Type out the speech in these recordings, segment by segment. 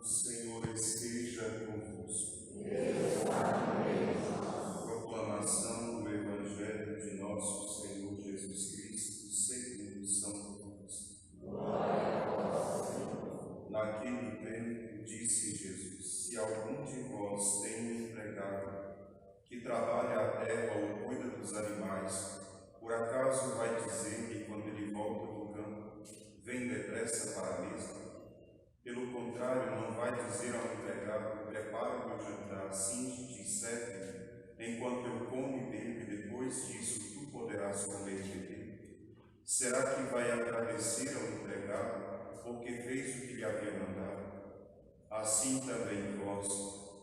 Senhor esteja convosco. Proclamação do Evangelho de nosso Senhor Jesus Cristo, segundo São Lucas. Naquele tempo, disse Jesus: se algum de vós tem um empregado que trabalha a terra ou cuida dos animais, por acaso vai dizer-lhe quando ele volta do campo: vem depressa para a mesa? Pelo contrário, não vai dizer ao empregado: prepara o meu jantar, cinge-te e serve-me, enquanto eu como e bebo, e depois disso tu poderás comer e beber? Será que vai agradecer ao empregado porque fez o que lhe havia mandado? Assim também vós,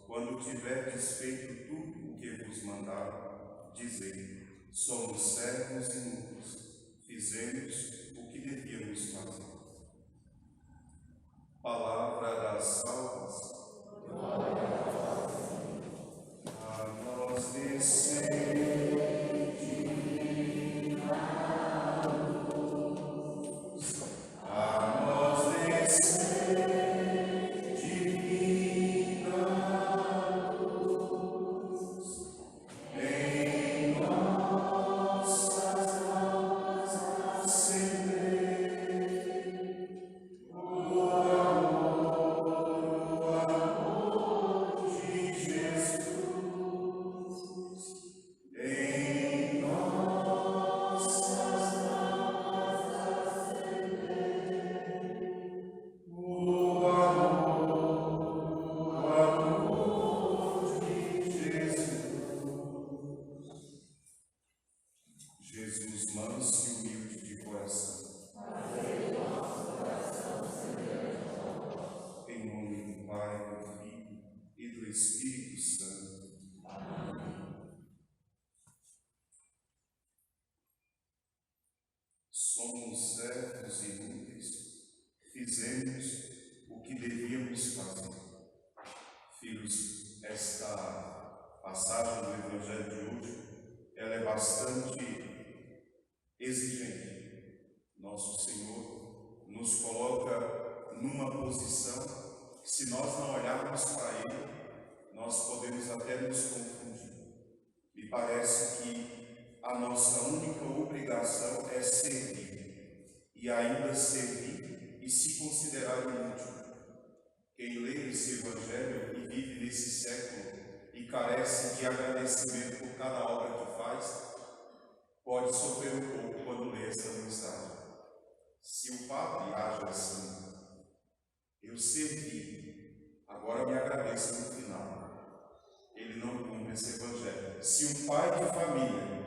quando tiverdes feito tudo o que vos mandaram, dizei: somos servos inúteis, fizemos o que devíamos fazer. Palavra da salvação. A nós descende divina luz, a nós descende divina luz, em nossas almas acender o amor de Jesus, em nossas almas acender o amor de Jesus. Jesus manso e humilde de coração, em nome do Pai, do Filho e do Espírito Santo. Somos servos inúteis, fizemos o que devíamos fazer. Filhos, esta passagem do Evangelho de hoje, ela é bastante exigente. Nosso Senhor nos coloca numa posição que, se nós não olharmos para Ele, nós podemos até nos confundir. Me parece que a nossa única obrigação é servir, e ainda servir e se considerar inútil. Quem lê esse Evangelho e vive nesse século e carece de agradecimento por cada obra que faz, pode sofrer um pouco quando lê esta mensagem. Se o padre age assim: eu servi, agora me agradeça no final, ele não cumpre esse Evangelho. Se um pai de família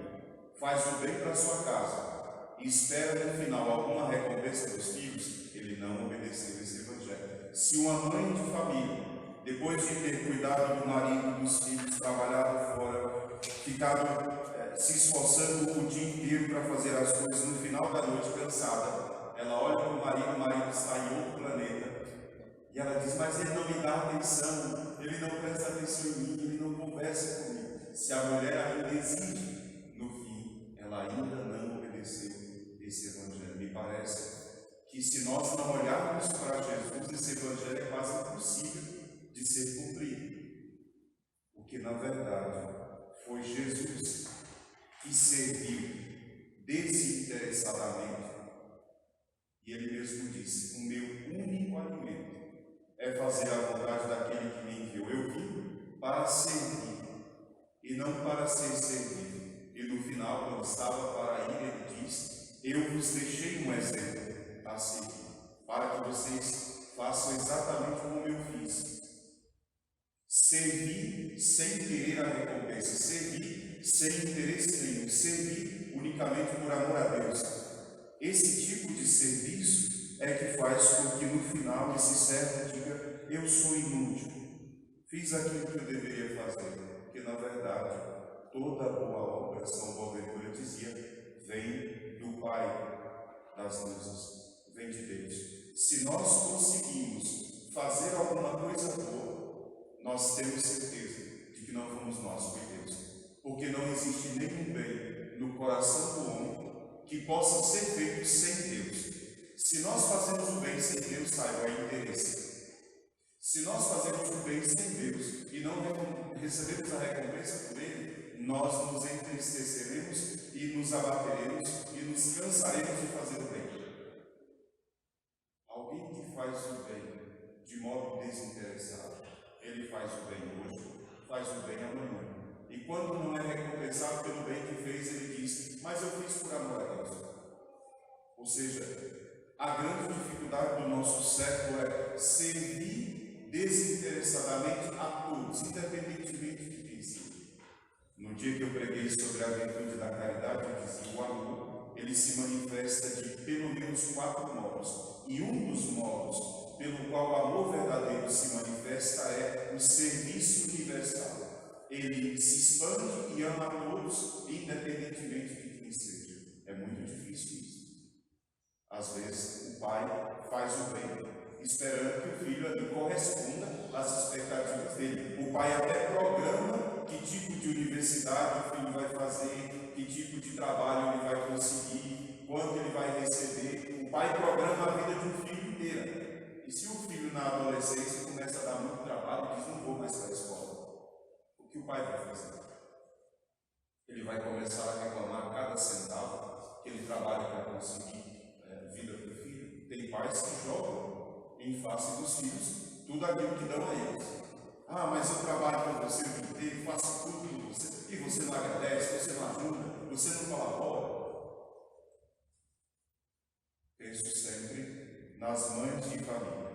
faz o bem para sua casa e espera no final alguma recompensa dos filhos, ele não obedeceu esse Evangelho. Se uma mãe de família, depois de ter cuidado do marido, dos filhos, trabalhado fora, ficado se esforçando o dia inteiro para fazer as coisas, no final da noite, cansada, ela olha para o marido está em outro planeta, e ela diz: mas ele não me dá atenção, ele não presta atenção em mim, ele não conversa comigo. Se a mulher ainda exige, no fim, ela ainda não obedeceu esse Evangelho. Me parece que, se nós não olharmos para Jesus, esse Evangelho é quase impossível de ser cumprido. Porque, na verdade, foi Jesus que serviu desinteressadamente. E ele mesmo disse: o meu único alimento é fazer a vontade daquele que me enviou. Eu vim para servir e não para ser servido. E no final, quando estava para ir, ele diz: eu vos deixei um exemplo a seguir, para que vocês façam exatamente como eu fiz. Servir sem querer a recompensa, servir sem interesse nenhum, servir unicamente por amor a Deus. Esse tipo de serviço é que faz com que no final esse servo diga: eu sou inútil, fiz aquilo que eu deveria fazer. Porque, na verdade, toda boa obra, São Boaventura dizia, vem do Pai das luzes, vem de Deus. Se nós conseguimos fazer alguma coisa boa, nós temos certeza de que não fomos nós, foi Deus. Porque não existe nenhum bem no coração do homem que possam ser feitos sem Deus. Se nós fazemos o bem sem Deus, saiba, é interesse. Se nós fazemos o bem sem Deus e não recebemos a recompensa por Ele, nós nos entristeceremos e nos abateremos e nos cansaremos de fazer o bem. Alguém que faz o bem de modo desinteressado, ele faz o bem hoje, faz o bem amanhã. E quando não é recompensado pelo bem que fez, ele diz: mas eu fiz por amor a Deus. Ou seja, a grande dificuldade do nosso século é servir desinteressadamente a todos, independentemente de quem seja. No dia que eu preguei sobre a virtude da caridade, eu disse: o amor, ele se manifesta de pelo menos 4 modos. E um dos modos pelo qual o amor verdadeiro se manifesta é o serviço universal. Ele se expande e ama a todos, independentemente de quem seja. É muito difícil isso. Às vezes, o pai faz o bem, esperando que o filho ali corresponda às expectativas dele. O pai até programa que tipo de universidade o filho vai fazer, que tipo de trabalho ele vai conseguir, quanto ele vai receber. O pai programa a vida de um filho inteira. E se o filho na adolescência começa a dar muito trabalho e diz: não vou mais para a escola, o que o pai vai fazer? Ele vai começar a reclamar cada centavo que ele trabalha para conseguir vida para o filho. Tem pais que jogam em face dos filhos tudo aquilo que dão a eles. Ah, mas eu trabalho com você o dia inteiro, faço tudo por você, e você não agradece, você não ajuda, você não colabora. Penso sempre nas mães de família,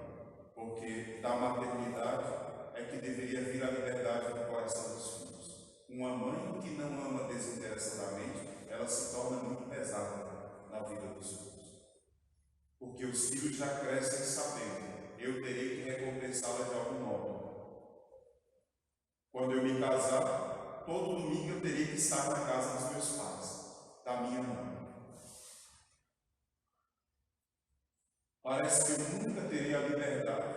porque da maternidade é que deveria vir a liberdade do coração dos filhos. Uma mãe que não ama desinteressadamente, ela se torna muito pesada na vida dos filhos. Porque os filhos já crescem sabendo: eu terei que recompensá-la de algum modo. Quando eu me casar, todo domingo eu teria que estar na casa dos meus pais, da minha mãe. Parece que eu nunca terei a liberdade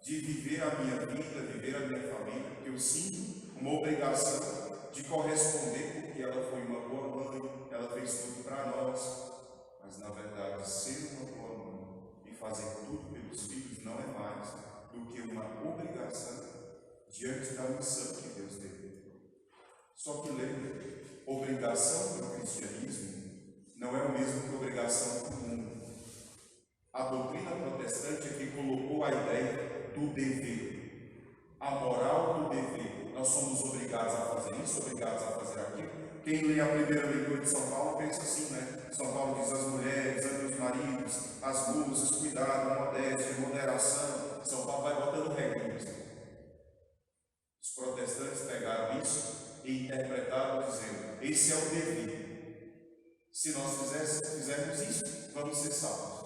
de viver a minha vida, viver a minha família, porque eu sinto uma obrigação de corresponder, porque ela foi uma boa mãe, ela fez tudo para nós. Mas, na verdade, ser uma boa mãe e fazer tudo pelos filhos não é mais do que uma obrigação diante da missão que Deus deu. Só que lembre, obrigação do cristianismo não é o mesmo que obrigação do mundo. A doutrina protestante é que colocou a ideia do dever, a moral do dever. Nós somos obrigados a fazer isso, obrigados a fazer aquilo. Quem lê a primeira leitura de São Paulo pensa assim, né? São Paulo diz: as mulheres, amem os maridos, as musas, cuidado, modéstia, moderação. São Paulo vai botando regras. Os protestantes pegaram isso e interpretaram dizendo: esse é o dever. Se nós fizermos isso, vamos ser salvos.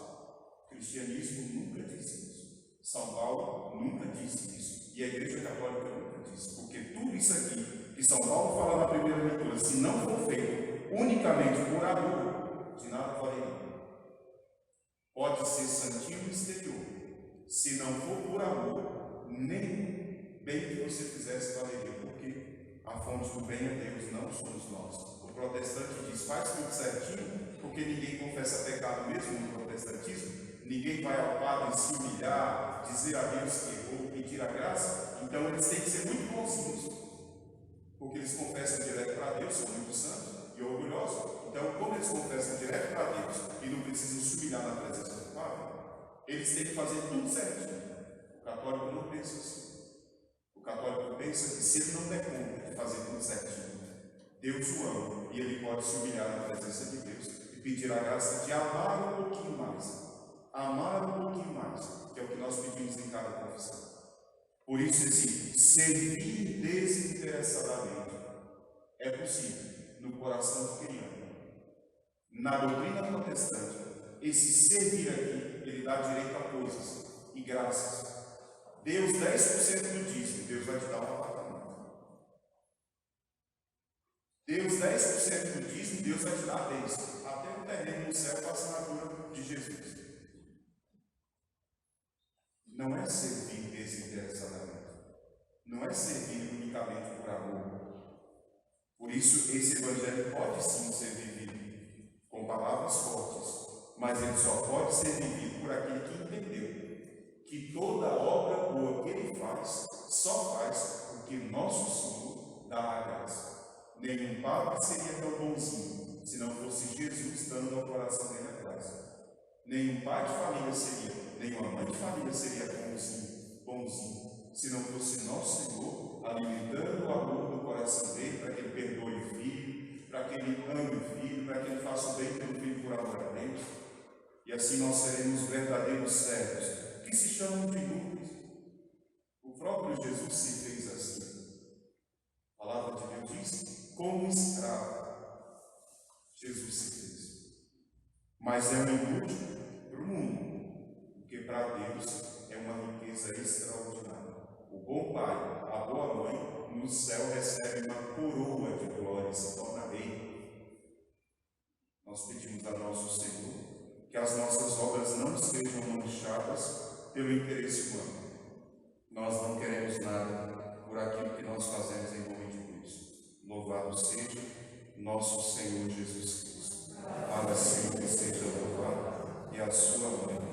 O cristianismo nunca disse isso. São Paulo nunca disse isso. E a Igreja Católica nunca disse. Porque tudo isso aqui que São Paulo fala na primeira leitura, se não for feito unicamente por amor, de nada valeria. Pode ser santinho exterior. Se não for por amor, nem bem que você fizesse valeria. Porque a fonte do bem é Deus, não somos nós. O protestante diz: faz tudo certinho, porque ninguém confessa pecado mesmo no protestantismo. Ninguém vai ao padre se humilhar, dizer a Deus que errou, pedir a graça. Então eles têm que ser muito bonzinhos, porque eles confessam direto para Deus, são muito santos e orgulhosos. Então, como eles confessam direto para Deus e não precisam se humilhar na presença do Padre, eles têm que fazer tudo certinho. O católico não pensa assim. O católico pensa que se ele não der conta de fazer tudo certinho, Deus o ama e ele pode se humilhar na presença de Deus e pedir a graça de amar um pouquinho mais. Amar um pouquinho mais, que é o que nós pedimos em cada confissão. Por isso, esse servir desinteressadamente é possível no coração de quem ama. Na doutrina protestante, esse servir aqui, ele dá direito a coisas e graças. Deus 10% do dízimo, Deus vai te dar um apartamento. Deus 10% do dízimo, Deus vai te dar a bênção. Até um terreno no céu com a assinatura de Jesus. Não é servir desinteressadamente. Não é servir unicamente por amor. Por isso, esse evangelho pode sim ser vivido com palavras fortes, mas ele só pode ser vivido por aquele que entendeu que toda obra boa que Ele faz, só faz porque nosso Senhor dá a graça. Nenhum padre seria tão bonzinho se não fosse Jesus dando ao coração dele a graça. Nenhum pai de família seria, nenhuma mãe de família seria bonzinho, se não fosse nosso Senhor alimentando o amor do coração dele para que ele perdoe o filho, para que ele ame o filho, para que ele faça o bem pelo filho por amor a Deus. E assim nós seremos verdadeiros servos, que se chamam de inúteis. O próprio Jesus se fez assim. A palavra de Deus diz, como escravo, Jesus se fez. Mas é um inútil para o mundo, porque para Deus é uma riqueza extraordinária. O bom pai, a boa mãe, no céu recebe uma coroa de glória, se torna rei. Nós pedimos a nosso Senhor que as nossas obras não sejam manchadas pelo interesse humano. Nós não queremos nada por aquilo que nós fazemos em nome de Cristo. Louvado seja nosso Senhor Jesus Cristo. Para sempre seja louvado e a sua mãe.